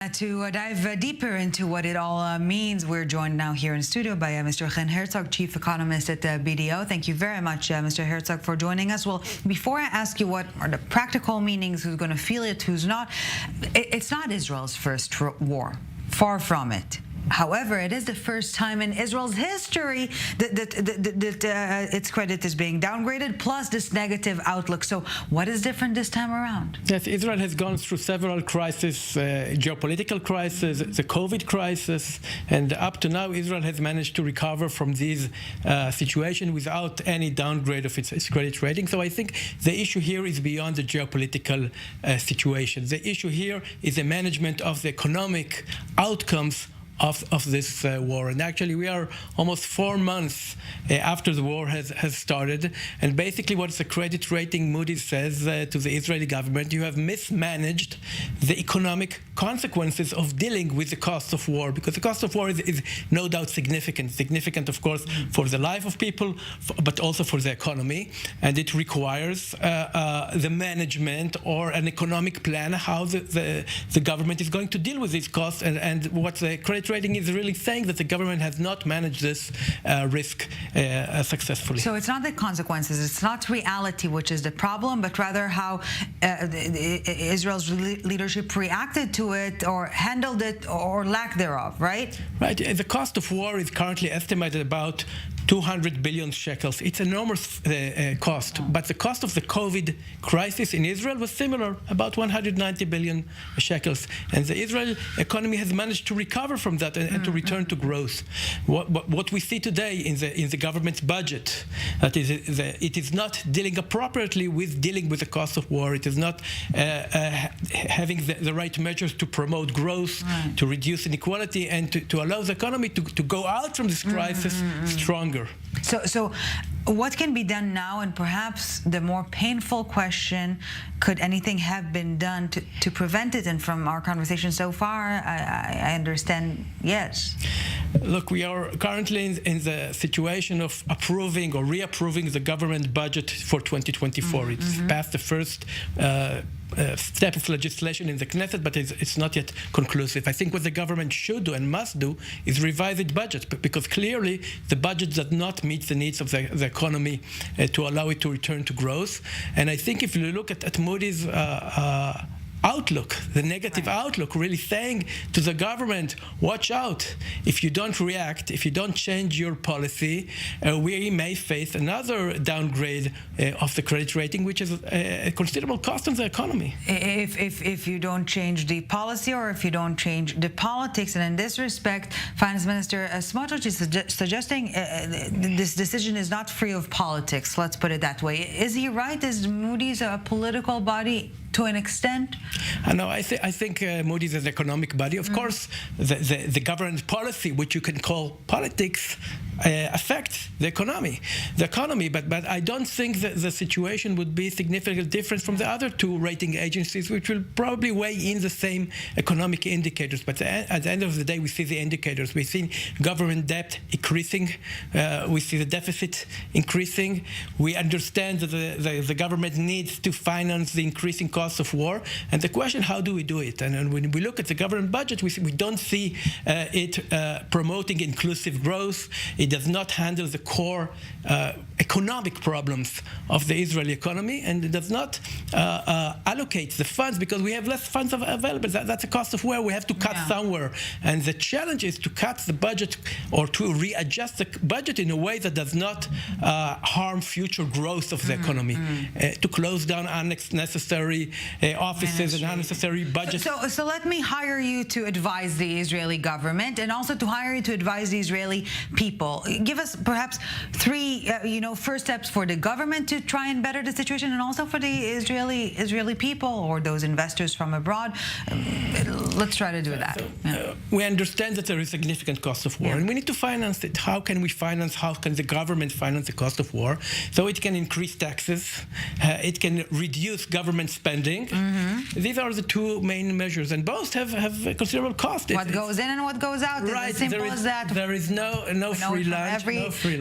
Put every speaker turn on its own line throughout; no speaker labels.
To dive deeper into what it all means, we're joined now here in studio by Mr. Chen Herzog, Chief Economist at BDO. Thank you very much, Mr. Herzog, for joining us. Well, before I ask you what are the practical meanings, who's going to feel it, who's not, it's not Israel's first war. Far from it. However, it is the first time in Israel's history that its credit is being downgraded, plus this negative outlook. So what is different this time around?
Yes, Israel has gone through several crises, geopolitical crisis, the COVID crisis, and up to now Israel has managed to recover from these situations without any downgrade of its credit rating. So I think the issue here is beyond the geopolitical situation. The issue here is the management of the economic outcomes of this war. And actually we are almost 4 months after the war has started, and basically what the credit rating Moodys says to the Israeli government: you have mismanaged the economic consequences of dealing with the cost of war, because the cost of war is no doubt significant of course for the life of people, but also for the economy, and it requires the management or an economic plan how the government is going to deal with these costs, and what the credit rating is really saying that the government has not managed this risk successfully.
So it's not the consequences, it's not reality which is the problem, but rather how Israel's leadership reacted to it or handled it, or lack thereof, right?
Right. The cost of war is currently estimated about 200 billion shekels. It's enormous cost, but the cost of the COVID crisis in Israel was similar, about 190 billion shekels. And the Israeli economy has managed to recover from that and to return to growth. What we see today in the government's budget, that is, it is not dealing appropriately with dealing with the cost of war. It is not having the right measures to promote growth, to reduce inequality, and to allow the economy to go out from this crisis stronger.
So what can be done now? And perhaps the more painful question, could anything have been done to prevent it? And from our conversation so far, I understand yes.
Look, we are currently in the situation of approving or reapproving the government budget for 2024. It's passed the first step of legislation in the Knesset, but it's not yet conclusive. I think what the government should do and must do is revise its budget, because clearly the budget does not meet the needs of the economy to allow it to return to growth. And I think if you look at Moody's outlook, the negative outlook, really saying to the government, watch out, if you don't react, if you don't change your policy, we may face another downgrade of the credit rating, which is a considerable cost on the economy.
If you don't change the policy, or if you don't change the politics. And in this respect, Finance Minister Smotrich is suggesting this decision is not free of politics, let's put it that way. Is he right? Is Moody's a political body to an extent?
No, I think Moody's is an economic body. Of course, the government policy, which you can call politics, affects the economy. But I don't think that the situation would be significantly different from the other two rating agencies, which will probably weigh in the same economic indicators. But at the end of the day, we see the indicators. We see government debt increasing. We see the deficit increasing. We understand that the government needs to finance the increasing cost of war. And the question, how do we do it? And when we look at the government budget, we don't see it promoting inclusive growth. It does not handle the core economic problems of the Israeli economy, and it does not allocate the funds, because we have less funds available. That's a cost of war. We have to cut somewhere. And the challenge is to cut the budget, or to readjust the budget in a way that does not harm future growth of the economy, to close down unnecessary offices and unnecessary budgets.
So let me hire you to advise the Israeli government, and also to hire you to advise the Israeli people. Give us perhaps 3 first steps for the government to try and better the situation, and also for the Israeli people, or those investors from abroad. Let's try to do that.
We understand that there is significant cost of war, and we need to finance it. How can the government finance the cost of war? So it can increase taxes, it can reduce government spending. These are the 2 main measures, and both have a considerable cost.
What goes in and what goes out.
Right.
It's as simple as that.
There is no free lunch.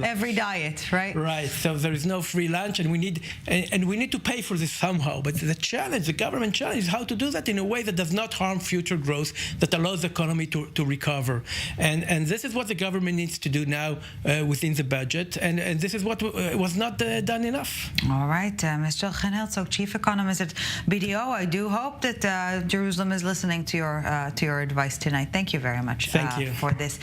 Every diet, right?
Right. So there is no free lunch, and we need to pay for this somehow. But the government challenge, is how to do that in a way that does not harm future growth. growth that allows the economy to recover. And this is what the government needs to do now within the budget, and this is what was not done enough.
All right, Mr. Chen Herzog, Chief Economist at BDO. I do hope that Jerusalem is listening to your advice tonight. Thank you very much
Thank you
for this.